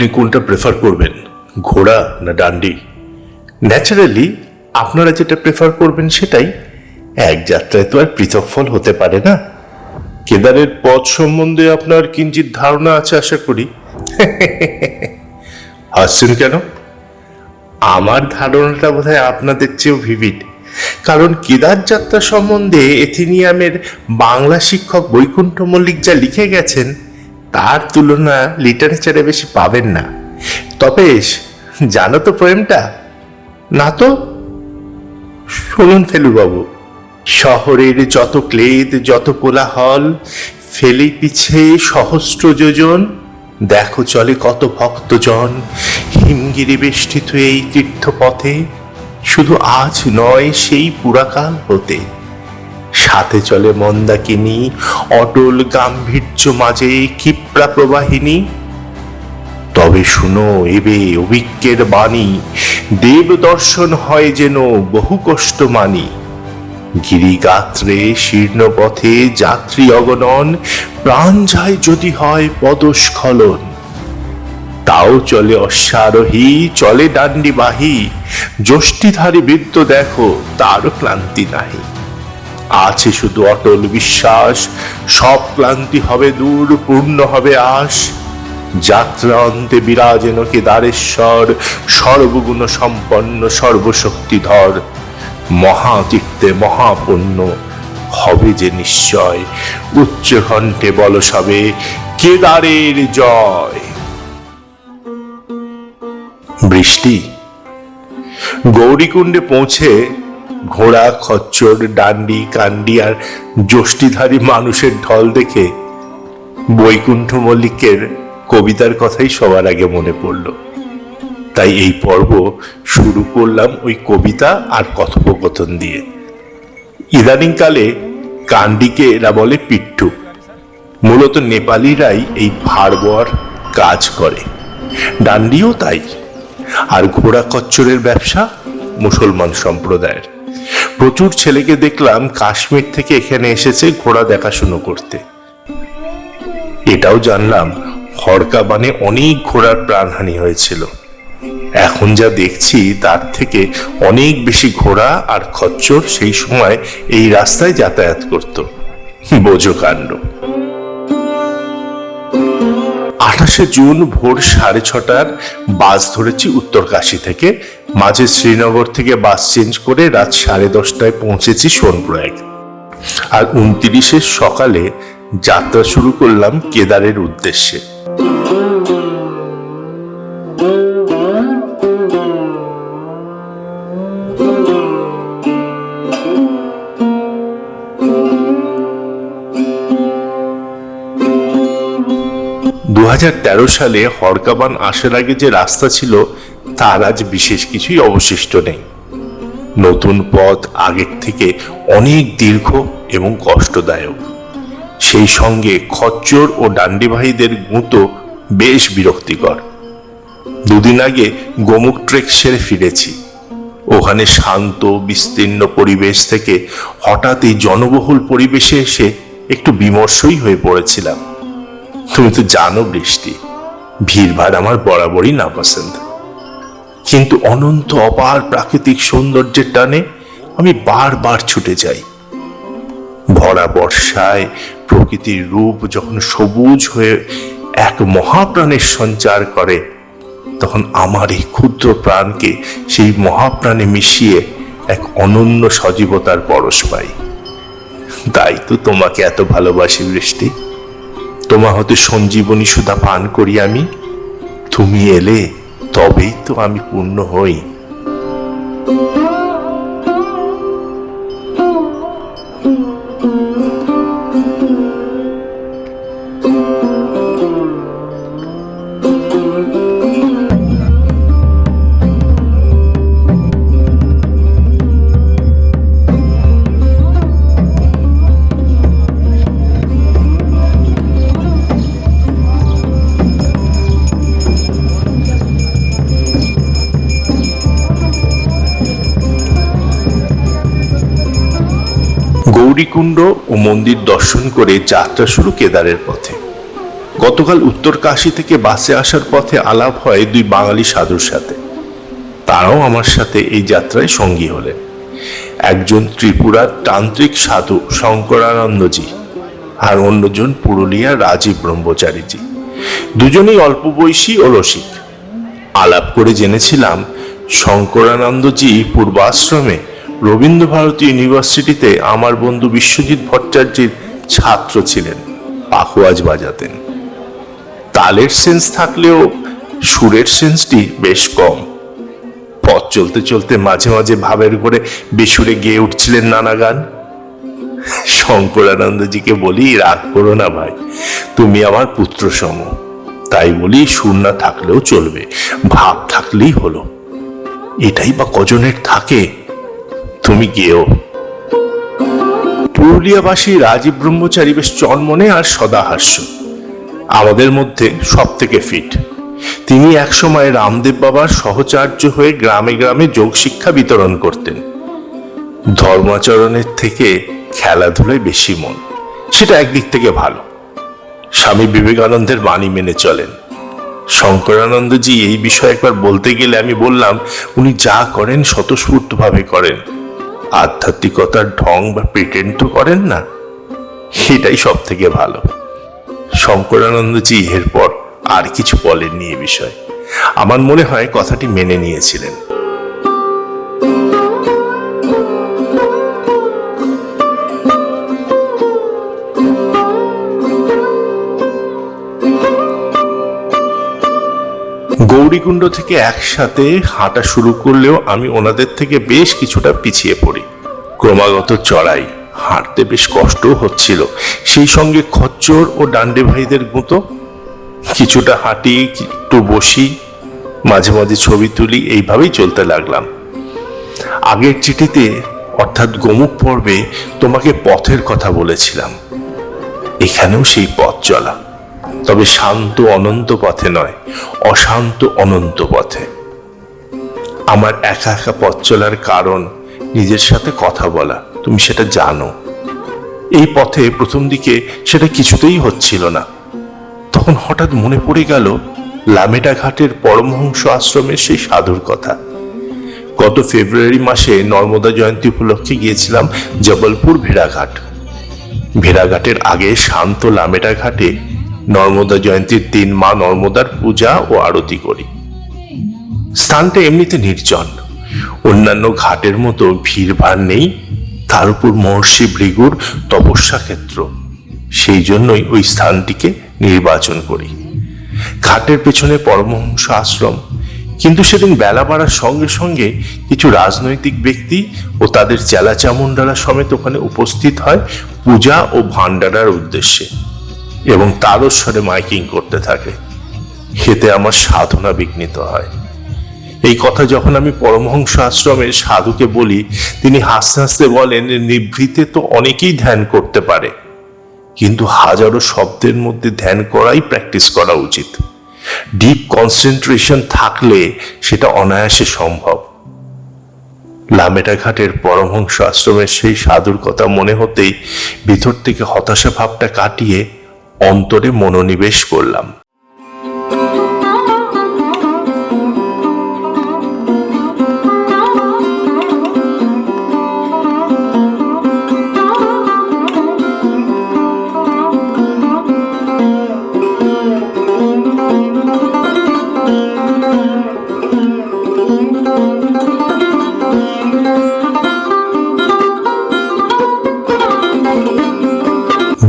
আপনি কোনটা প্রেফার করবেন, ঘোড়া না ডান্ডি? ন্যাচারালি আপনারা যেটা প্রেফার করবেন সেটাই। এক যাত্রায় তো আর পৃথক ফল হতে পারে না। কেদারের পথ সম্বন্ধে আপনার কিঞ্চিত ধারণা আছে আশা করি। হাসছেন কেন? আমার ধারণাটা বোধহয় আপনাদের চেয়েও ভিভিড, কারণ কেদার যাত্রা সম্বন্ধে এথিনিয়ামের বাংলা শিক্ষক বৈকুণ্ঠ মল্লিক যা লিখে গেছেন তার তুলনা লিটারেচারে বেশি পাবেন না। তবে জানো তো পোয়েমটা? না তো শুনুন ফেলুবাবু। শহরের যত ক্লেদ যত কোলাহল, ফেলে পিছে সহস্র যোজন, দেখো চলে কত ভক্তজন হিমগিরি বেষ্টিত এই তীর্থপথে, শুধু আজ নয় সেই পুরাকাল হতে। সাথে চলে মন্দাকিনী, অটল গাম্ভীর্য মাঝে ক্ষিপ্রা প্রবাহিনী। তবে শুনো এবে অভিজ্ঞের বাণী, দেব দর্শন হয় যেন বহু কষ্ট মানি। গিরিগাত্রে শীর্ণ পথে যাত্রী অগণন, প্রাণ যায় যদি হয় পদস্খলন। তাও চলে অশ্বারোহী, চলে ডান্ডিবাহী, যষ্টিধারী বৃদ্ধ দেখো তারও ক্লান্তি নাহি। আছে শুধু অটল বিশ্বাস, সব ক্লান্তি হবে দূর, পূর্ণ হবে আশ। যাত্রা অন্তে বিরাজেন কেদারেশ্বর, সর্বগুণ সম্পন্ন সর্বশক্তিধর। মহাতীর্থে মহাপুণ্য হবে যে নিশ্চয়, উচ্চ কণ্ঠে বল সবে কেদারের জয়। বৃষ্টি। গৌরীকুণ্ডে পৌঁছে ঘোড়া, খচ্চর, ডান্ডি, কান্ডি আর যষ্টিধারী মানুষের ঢল দেখে বৈকুণ্ঠ মল্লিকের কবিতার কথাই সবার আগে মনে পড়ল। তাই এই পর্ব শুরু করলাম ওই কবিতা আর কথোপকথন দিয়ে। ইদানিংকালে কান্ডিকে এরা বলে পিট্টু। মূলত নেপালিরাই এই ভাড়বর কাজ করে, ডান্ডিও তাই। আর ঘোড়া খচ্চরের ব্যবসা মুসলমান সম্প্রদায়ের। প্রচুর ছেলেকে দেখলাম কাশ্মীর থেকে এখানে এসেছে ঘোড়া দেখাশুনো করতে। এটাও জানলাম হরকাবানে অনেক ঘোড়ার প্রাণহানি হয়েছিল। এখন যা দেখছি তার থেকে অনেক বেশি ঘোড়া আর খচ্চর সেই সময় এই রাস্তায় যাতায়াত করত। বোঝো কাণ্ড। 28শে জুন ভোর 6:30টার বাস ধরেছি উত্তরকাশী থেকে। মাঝে শ্রীনগর থেকে বাস চেঞ্জ করে রাত 10:30টায় পৌঁছেছি সোনপ্রয়াগ। আর 29শে সকালে যাত্রা শুরু করলাম কেদারের উদ্দেশ্যে। সালে হরকাবান আসার আগে যে রাস্তা ছিল তার আজ বিশেষ কিছুই অবশিষ্ট নেই। নতুন পথ আগের থেকে অনেক দীর্ঘ এবং কষ্টদায়ক। সেই সঙ্গে খচ্চর ও ডান্ডিবাহীদের গুঁতো বেশ বিরক্তিকর। দুদিন আগে গোমুখ ট্রেক সেরে ফিরেছি। ওখানে শান্ত বিস্তীর্ণ পরিবেশ থেকে হঠাৎ এই জনবহুল পরিবেশে এসে একটু বিমর্ষই হয়ে পড়েছিলাম। তুমি তো জানো বৃষ্টি, ভিড়ভাড় আমার বরাবরই নাপসন্দ। কিন্তু অনন্ত অপার প্রাকৃতিক সৌন্দর্যের টানে আমি বারবার ছুটে যাই। ভরা বর্ষায় প্রকৃতির রূপ যখন সবুজ হয়ে এক মহাপ্রাণের সঞ্চার করে, তখন আমার এই ক্ষুদ্র প্রাণকে সেই মহাপ্রাণে মিশিয়ে এক অনন্য সজীবতার পরশ পাই। তাই তো তোমাকে এত ভালোবাসি বৃষ্টি। তোমার হতে সঞ্জীবনী সুধা পান করি আমি। তুমি এলে তবেই তো আমি পূর্ণ হই। গৌরীকুণ্ড ও মন্দির দর্শন করে যাত্রা শুরু কেদারের পথে। গতকাল উত্তর কাশী থেকে বাসে আসার পথে আলাপ হয় দুই বাঙালি সাধুর সাথে। তারাও আমার সাথে এই যাত্রায় সঙ্গী হলেন। একজন ত্রিপুরার তান্ত্রিক সাধু শঙ্করানন্দজি, আর অন্যজন পুরুলিয়ার রাজীব ব্রহ্মচারীজি। দুজনেই অল্প বয়সী ও রসিক। আলাপ করে জেনেছিলাম শঙ্করানন্দজি পূর্বাশ্রমে রবীন্দ্রভারতী ইউনিভার্সিটিতে আমার বন্ধু বিশ্বজিৎ ভট্টাচার্যের ছাত্র ছিলেন। পাখোয়াজ বাজাতেন। তালের সেন্স থাকলেও সুরের সেন্সটি বেশ কম। পথ চলতে চলতে মাঝে মাঝে ভাবের করে বেসুরে গেয়ে উঠছিলেন নানা গান। শঙ্করানন্দজিকে বলি, রাগ করো না ভাই, তুমি আমার পুত্র সম, তাই বলি সুর না থাকলেও চলবে, ভাব থাকলেই হলো। এটাই বা কজনের থাকে, তুমি গেও। পুরুলিয়াবাসী রাজীব ব্রহ্মচারী বেশ চনমনে আর সদাহাস্য, আমাদের মধ্যে সব থেকে ফিট। তিনি একসময় রামদেব বাবার সহচার্য হয়ে গ্রামে গ্রামে যোগ শিক্ষা বিতরণ করতেন। ধর্মাচরণের থেকে খেলাধুলায় বেশি মন, সেটা একদিক থেকে ভালো। স্বামী বিবেকানন্দের বাণী মেনে চলেন। শঙ্করানন্দজি এই বিষয়ে একবার বলতে গেলে আমি বললাম, উনি যা করেন স্বতঃস্ফূর্তভাবে করেন, আধ্যাত্মিকতার ঢং বা প্রিটেন্ড তো করেন না। সেটাই সব থেকে ভালো। শঙ্করানন্দজি এরপর আর কিছু বলেননি এ বিষয়ে। আমার মনে হয় কথাটি মেনে নিয়েছিলেন। গৌরীকুণ্ড থেকে একসাথে হাঁটা শুরু করলেও আমি ওনাদের থেকে বেশ কিছুটা পিছিয়ে পড়ি। ক্রমাগত চড়াই, হাঁটতে বেশ কষ্টও হচ্ছিল, সেই সঙ্গে খচ্চর ও ডান্ডে ভাইদের গুঁতো। কিছুটা হাঁটি, একটু বসি, মাঝে মাঝে ছবি তুলি, এইভাবেই চলতে লাগলাম। আগের চিঠিতে অর্থাৎ গোমুখ পর্বে তোমাকে পথের কথা বলেছিলাম। এখানেও সেই পথ চলা, তবে শান্ত অনন্ত পথে নয়, অশান্ত অনন্ত পথে। আমার একা একা পথ চলার কারণ নিজের সাথে কথা বলা, তুমি সেটা জানো। এই পথে প্রথম দিকে সেটা কিছুতেই হচ্ছিল না। তখন হঠাৎ মনে পড়ে গেল লামেটা ঘাটের পরমহংস আশ্রমের সেই সাধুর কথা। গত ফেব্রুয়ারি মাসে নর্মদা জয়ন্তী উপলক্ষে গিয়েছিলাম জবলপুর ভেড়াঘাট। ভেড়াঘাটের আগে শান্ত লামেটা ঘাটে নর্মদা জয়ন্তীর দিন মা নর্মদার পূজা ও আরতি করি। স্থানটা এমনিতে নির্জন, অন্যান্য ঘাটের মতো ভিড়ভাড় নেই। তার উপর মহর্ষি ভৃগুর তপস্যা ক্ষেত্র, সেই জন্যই ওই স্থানটিকে নির্বাচন করি। ঘাটের পেছনে পরমহংস আশ্রম। কিন্তু সেদিন বেলা বাড়ার সঙ্গে সঙ্গে কিছু রাজনৈতিক ব্যক্তি ও তাদের চেলা চামুন্ডারা সমেত ওখানে উপস্থিত হয় পূজা ও ভান্ডারার উদ্দেশ্যে, এবং তারস্বরে মাইকিং করতে থাকে। এতে আমার সাধনা বিঘ্নিত হয়। এই কথা যখন আমি পরমহংস আশ্রমের সাধুকে বলি, তিনি হাসতে হাসতে বলেন, নিভৃতে তো অনেকেই ধ্যান করতে পারে, কিন্তু হাজারো শব্দের মধ্যে ধ্যান করাই প্র্যাকটিস করা উচিত। ডিপ কনসেন্ট্রেশন থাকলে সেটা অনায়াসে সম্ভব। লামেটা ঘাটের পরমহংস আশ্রমের সেই সাধুর কথা মনে হতেই ভিতর থেকে হতাশা ভাবটা কাটিয়ে অন্তরে মনোনিবেশ করলাম।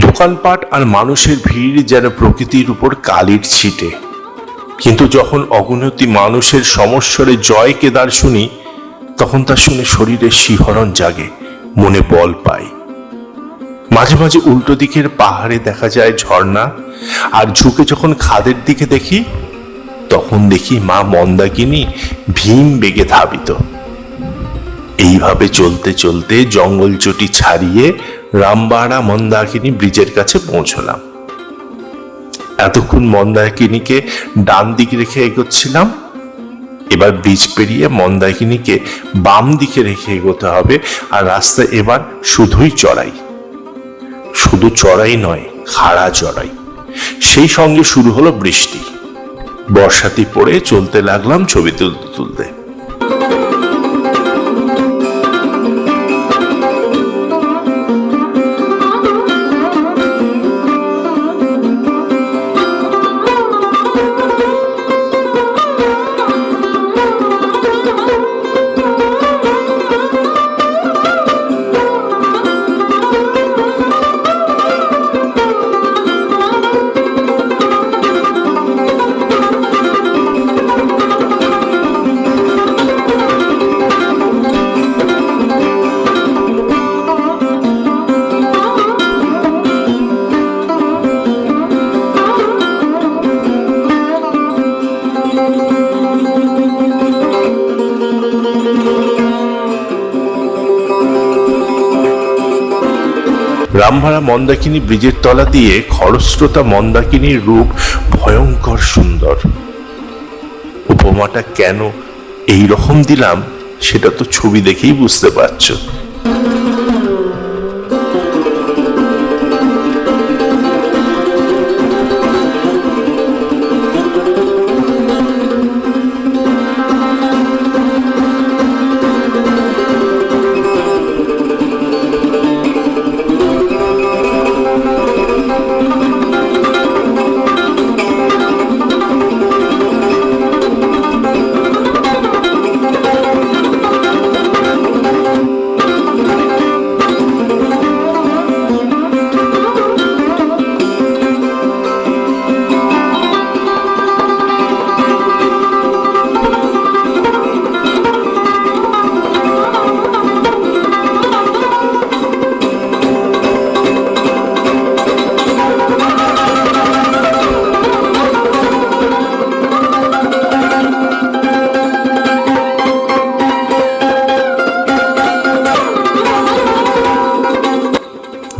দোকানপাট আর মানুষের ভিড় যেন প্রকৃতির উপর কালির ছিটে। কিন্তু যখন অগুনতি মানুষের সমস্বরে জয় কেদার শুনি, তখন তা শুনে শরীরে শিহরণ জাগে, মনে বল পাই। মাঝে মাঝে উল্টো দিকের পাহাড়ে দেখা যায় ঝর্ণা, আর ঝুঁকে যখন খাদের দিকে দেখি, তখন দেখি মা মন্দাকিনী ভীম বেগে ধাবিত। এইভাবে চলতে চলতে জঙ্গল চটি ছাড়িয়ে রামবাড়া মন্দাকিনী ব্রিজের কাছে পৌঁছলাম। এতক্ষণ মন্দাকিনীকে ডান দিকে রেখে এগোচ্ছিলাম, এবার ব্রিজ পেরিয়ে মন্দাকিনীকে বাম দিকে রেখে এগোতে হবে। আর রাস্তা এবার শুধুই চড়াই, শুধু চড়াই নয়, খাড়া চড়াই। সেই সঙ্গে শুরু হলো বৃষ্টি। বর্ষাতি পড়ে চলতে লাগলাম ছবি তুলতে তুলতে। রামভাড়া মন্দাকিনী ব্রিজের তলা দিয়ে খরস্রোতা মন্দাকিনীর রূপ ভয়ঙ্কর সুন্দর। উপমাটা কেন এই রকম দিলাম সেটা তো ছবি দেখেই বুঝতে পারছো।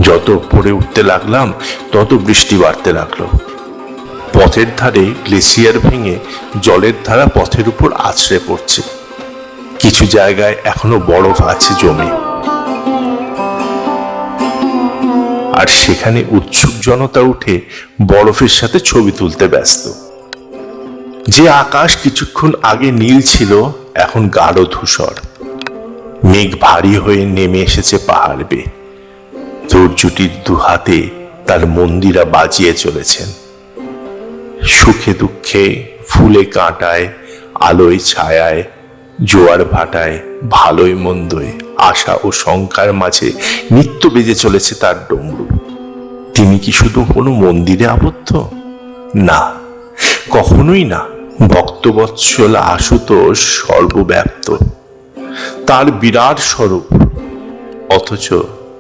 যত উপরে উঠতে লাগলাম তত বৃষ্টি বাড়তে লাগলো। পথের ধারে গ্লেসিয়ার ভেঙে জলের ধারা পথের উপর আছড়ে পড়ছে। কিছু জায়গায় এখনো বরফ আছে জমে, আর সেখানে উৎসুক জনতা উঠে বরফের সাথে ছবি তুলতে ব্যস্ত। যে আকাশ কিছুক্ষণ আগে নীল ছিল এখন গাঢ় ধূসর। মেঘ ভারী হয়ে নেমে এসেছে পাহাড় বেয়ে। দুর্যুটির দুহাতে তার মন্দিরা বাজিয়ে চলেছেন। সুখে দুঃখে, ফুলে কাঁটায়, আলোয় ছায়ায়, জোয়ার ভাটায়, ভালোই মন্দয়, আশা ও শঙ্কার মাঝে নিত্য বেজে চলেছে তার ডমরু। তিনি কি শুধু কোনো মন্দিরে আবদ্ধ? না, কখনোই না। ভক্তবৎসল আশুতোষ সর্বব্যাপ্ত, তার বিরাট স্বরূপ, অথচ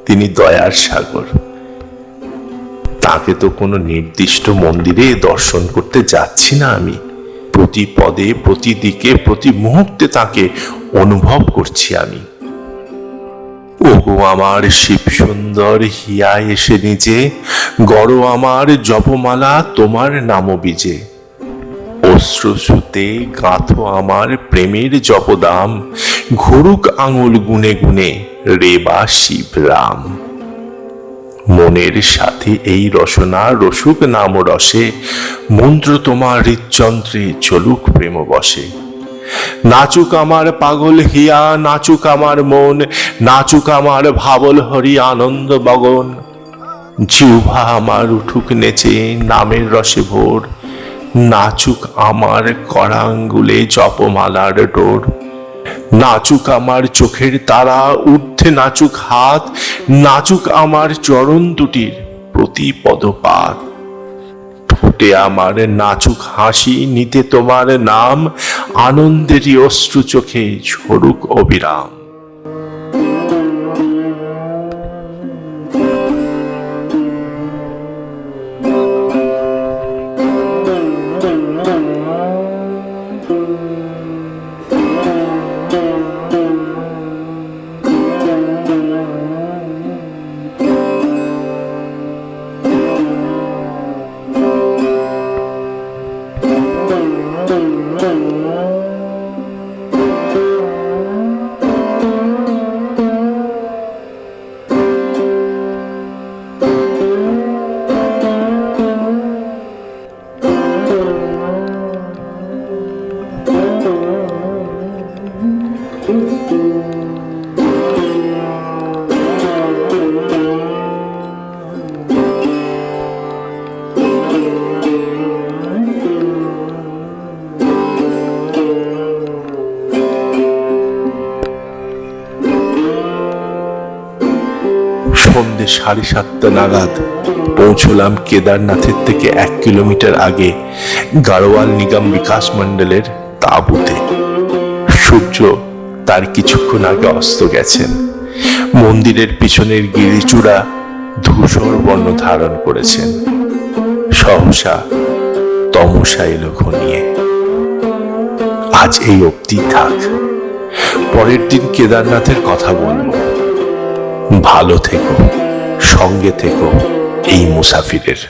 তিনি দয়ার সাগর। তাকে তো কোনো নির্দিষ্ট মন্দিরে দর্শন করতে যাচ্ছি না আমি। প্রতি পদে, প্রতি দিকে, প্রতি মুহূর্তে তাকে অনুভব করছি আমি। ওগো আমার শিব সুন্দর হিয়া এসে নিজে, গড় আমার জপমালা তোমার নাম বীজে। অশ্রুসুতে গাঁথো আমার প্রেমের জপদাম, ঘুরুক আঙুল গুনে গুনে রেবা শিব রাম। মনের সাথে এই রসনা রসুক নাম রসে, মন্ত্র তোমার হৃদযন্ত্রে চলুক প্রেম বসে। নাচুক আমার পাগল হিয়া, নাচুক আমার মন, নাচুক আমার ভাবল হরি আনন্দ বগন। জিহ্বা আমার উঠুক নেচে নামের রসে ভোর, নাচুক আমার করাঙ্গুলে জপমালার ডোর। নাচুক আমার চোখের তারা, ঊর্ধ্বে নাচুক হাত, নাচুক আমার চরণ দুটির প্রতি পদপাত। ঠোঁটে আমার নাচুক হাসি, নিতে তোমার নাম, আনন্দেরই অশ্রু চোখে ঝরুক অবিরাম। সন্ধ্যে 7:30 নাগাদ পৌঁছলাম কেদারনাথের থেকে 1 কিলোমিটার আগে গাড়োয়াল নিগম বিকাশ মন্ডলের তাঁবুতে। সূর্য তার কিছুক্ষণ আগে অস্ত গেছেন। মন্দিরের পিছনের গিরিচূড়া ধূসর বর্ণ ধারণ করেছেন। সহসা তমসা এলো ঘনিয়ে। আজ এই অবধি থাক, পরের দিন কেদারনাথের কথা বলবো। ভালো থেকো, সঙ্গে থেকো এই মুসাফিরের।